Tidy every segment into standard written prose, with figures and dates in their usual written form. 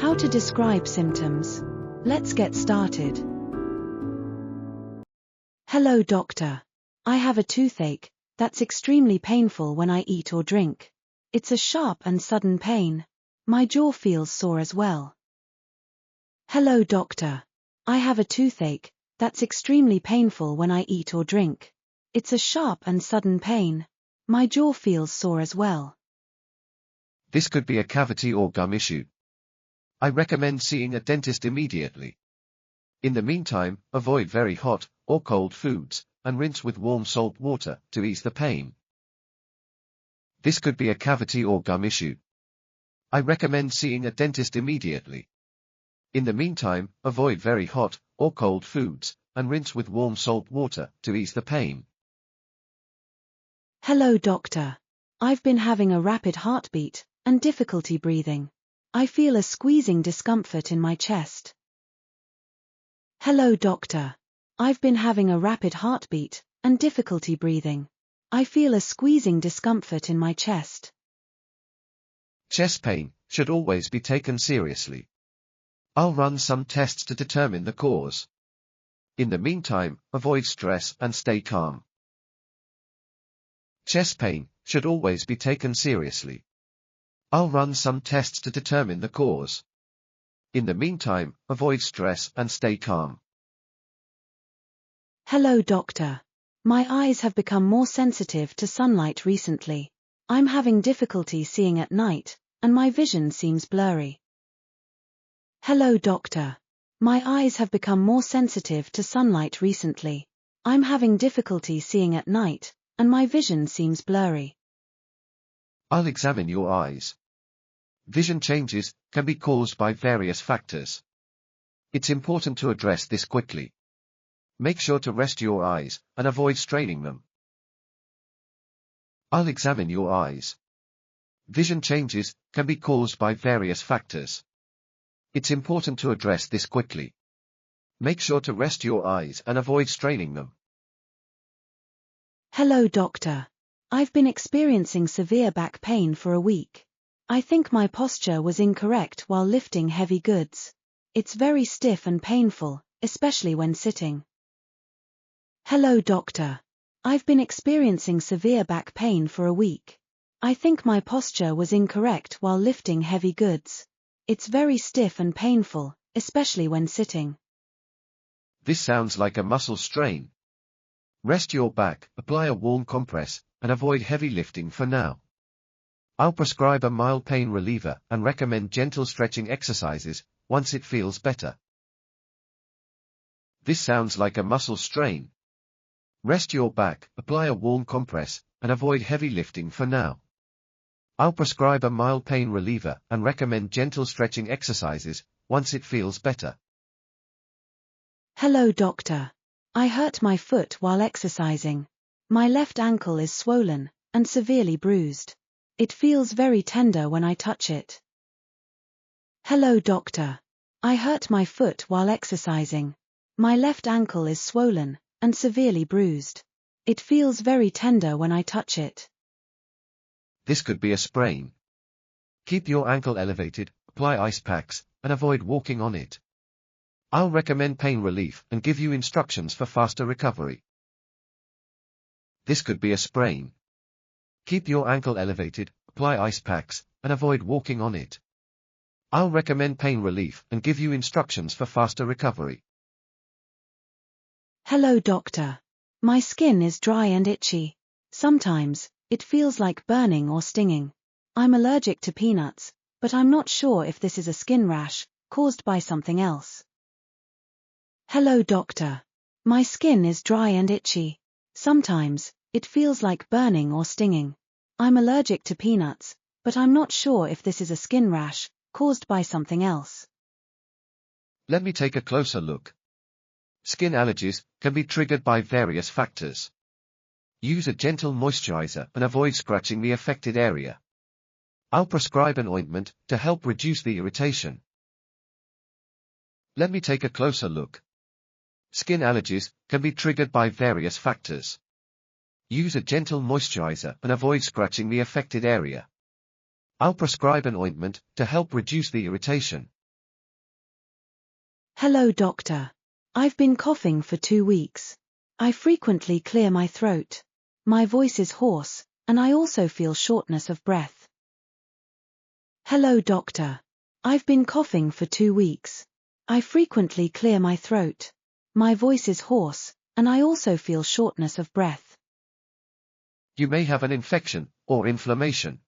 How to describe symptoms. Let's get started. Hello doctor. I have a toothache that's extremely painful when I eat or drink. It's a sharp and sudden pain. My jaw feels sore as well. Hello doctor. I have a toothache that's extremely painful when I eat or drink. It's a sharp and sudden pain. My jaw feels sore as well. This could be a cavity or gum issue. I recommend seeing a dentist immediately. In the meantime, avoid very hot or cold foods, and rinse with warm salt water to ease the pain. This could be a cavity or gum issue. I recommend seeing a dentist immediately. In the meantime, avoid very hot or cold foods, and rinse with warm salt water to ease the pain. Hello doctor. I've been having a rapid heartbeat and difficulty breathing. I feel a squeezing discomfort in my chest. Hello doctor. I've been having a rapid heartbeat and difficulty breathing. I feel a squeezing discomfort in my chest. Chest pain should always be taken seriously. I'll run some tests to determine the cause. In the meantime, avoid stress and stay calm. Chest pain should always be taken seriously. I'll run some tests to determine the cause. In the meantime, avoid stress and stay calm. Hello doctor. My eyes have become more sensitive to sunlight recently. I'm having difficulty seeing at night, and my vision seems blurry. Hello doctor. My eyes have become more sensitive to sunlight recently. I'm having difficulty seeing at night, and my vision seems blurry. I'll examine your eyes. Vision changes can be caused by various factors. It's important to address this quickly. Make sure to rest your eyes and avoid straining them. I'll examine your eyes. Vision changes can be caused by various factors. It's important to address this quickly. Make sure to rest your eyes and avoid straining them. Hello doctor. I've been experiencing severe back pain for a week. I think my posture was incorrect while lifting heavy goods. It's very stiff and painful, especially when sitting. Hello doctor. I've been experiencing severe back pain for a week. I think my posture was incorrect while lifting heavy goods. It's very stiff and painful, especially when sitting. This sounds like a muscle strain. Rest your back, apply a warm compress, and avoid heavy lifting for now. I'll prescribe a mild pain reliever and recommend gentle stretching exercises once it feels better. This sounds like a muscle strain. Rest your back, apply a warm compress, and avoid heavy lifting for now. I'll prescribe a mild pain reliever and recommend gentle stretching exercises once it feels better. Hello doctor. I hurt my foot while exercising. My left ankle is swollen and severely bruised. It feels very tender when I touch it. Hello doctor. I hurt my foot while exercising. My left ankle is swollen and severely bruised. It feels very tender when I touch it. This could be a sprain. Keep your ankle elevated, apply ice packs, and avoid walking on it. I'll recommend pain relief and give you instructions for faster recovery. This could be a sprain. Keep your ankle elevated, apply ice packs, and avoid walking on it. I'll recommend pain relief and give you instructions for faster recovery. Hello doctor. My skin is dry and itchy. Sometimes, it feels like burning or stinging. I'm allergic to peanuts, but I'm not sure if this is a skin rash caused by something else. Hello doctor. My skin is dry and itchy. Sometimes, it feels like burning or stinging. I'm allergic to peanuts, but I'm not sure if this is a skin rash caused by something else. Let me take a closer look. Skin allergies can be triggered by various factors. Use a gentle moisturizer and avoid scratching the affected area. I'll prescribe an ointment to help reduce the irritation. Let me take a closer look. Skin allergies can be triggered by various factors. Use a gentle moisturizer and avoid scratching the affected area. I'll prescribe an ointment to help reduce the irritation. Hello, doctor. I've been coughing for 2 weeks. I frequently clear my throat. My voice is hoarse, and I also feel shortness of breath. Hello, doctor. I've been coughing for 2 weeks. I frequently clear my throat. My voice is hoarse, and I also feel shortness of breath. You may have an infection or inflammation.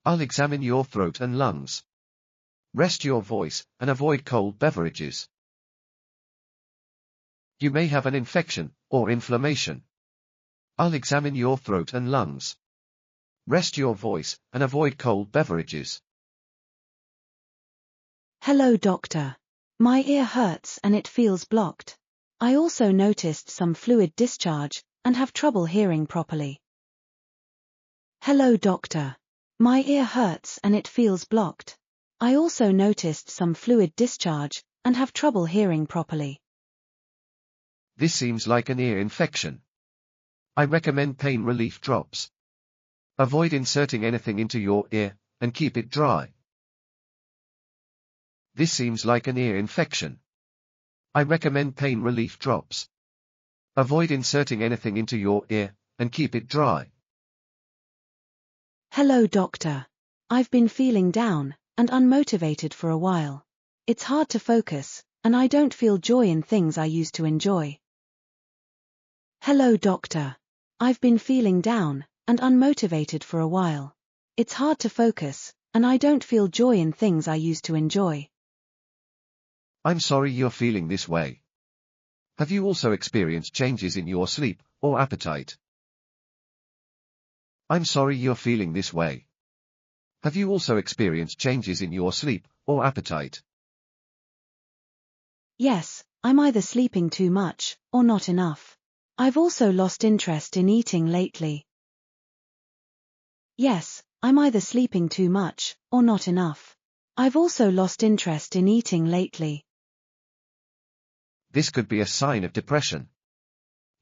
I'll examine your throat and lungs. Rest your voice and avoid cold beverages. You may have an infection or inflammation. I'll examine your throat and lungs. Rest your voice and avoid cold beverages. Hello, doctor. My ear hurts and it feels blocked. I also noticed some fluid discharge and have trouble hearing properly. Hello, doctor. My ear hurts and it feels blocked. I also noticed some fluid discharge and have trouble hearing properly. This seems like an ear infection. I recommend pain relief drops. Avoid inserting anything into your ear and keep it dry. This seems like an ear infection. I recommend pain relief drops. Avoid inserting anything into your ear and keep it dry. Hello, doctor. I've been feeling down and unmotivated for a while. It's hard to focus, and I don't feel joy in things I used to enjoy. Hello, doctor. I've been feeling down and unmotivated for a while. It's hard to focus, and I don't feel joy in things I used to enjoy. I'm sorry you're feeling this way. Have you also experienced changes in your sleep or appetite? I'm sorry you're feeling this way. Have you also experienced changes in your sleep or appetite? Yes, I'm either sleeping too much or not enough. I've also lost interest in eating lately. Yes, I'm either sleeping too much or not enough. I've also lost interest in eating lately. This could be a sign of depression.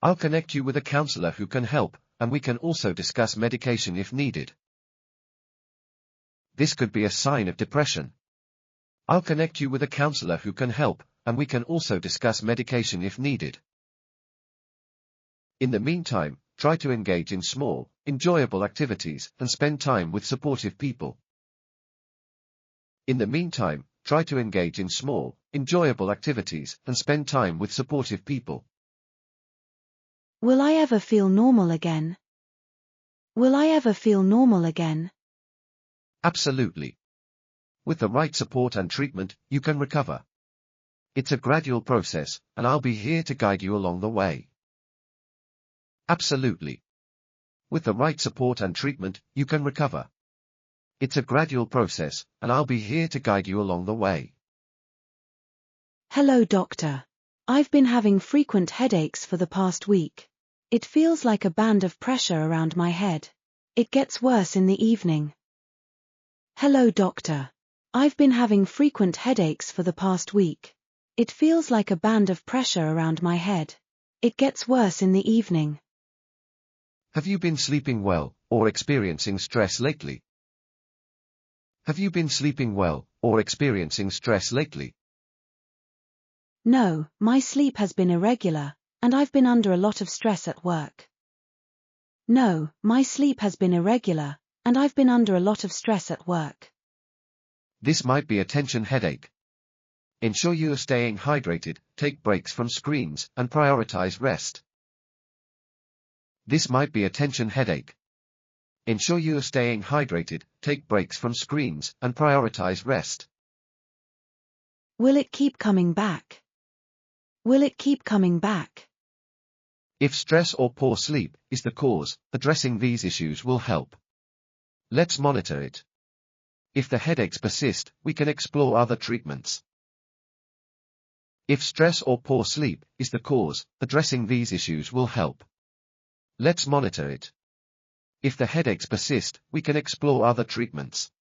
I'll connect you with a counselor who can help, and we can also discuss medication if needed. This could be a sign of depression. I'll connect you with a counselor who can help, and we can also discuss medication if needed. In the meantime, try to engage in small, enjoyable activities and spend time with supportive people. In the meantime, try to engage in small, enjoyable activities and spend time with supportive people. Will I ever feel normal again? Will I ever feel normal again? Absolutely. With the right support and treatment, you can recover. It's a gradual process, and I'll be here to guide you along the way. Absolutely. With the right support and treatment, you can recover. It's a gradual process, and I'll be here to guide you along the way. Hello, doctor. I've been having frequent headaches for the past week. It feels like a band of pressure around my head. It gets worse in the evening. Hello, doctor. I've been having frequent headaches for the past week. It feels like a band of pressure around my head. It gets worse in the evening. Have you been sleeping well, or experiencing stress lately? Have you been sleeping well, or experiencing stress lately? No, my sleep has been irregular, and I've been under a lot of stress at work. No, my sleep has been irregular, and I've been under a lot of stress at work. This might be a tension headache. Ensure you are staying hydrated, take breaks from screens, and prioritize rest. This might be a tension headache. Ensure you are staying hydrated, take breaks from screens, and prioritize rest. Will it keep coming back? Will it keep coming back? If stress or poor sleep is the cause, addressing these issues will help. Let's monitor it. If the headaches persist, we can explore other treatments. If stress or poor sleep is the cause, addressing these issues will help. Let's monitor it. If the headaches persist, we can explore other treatments.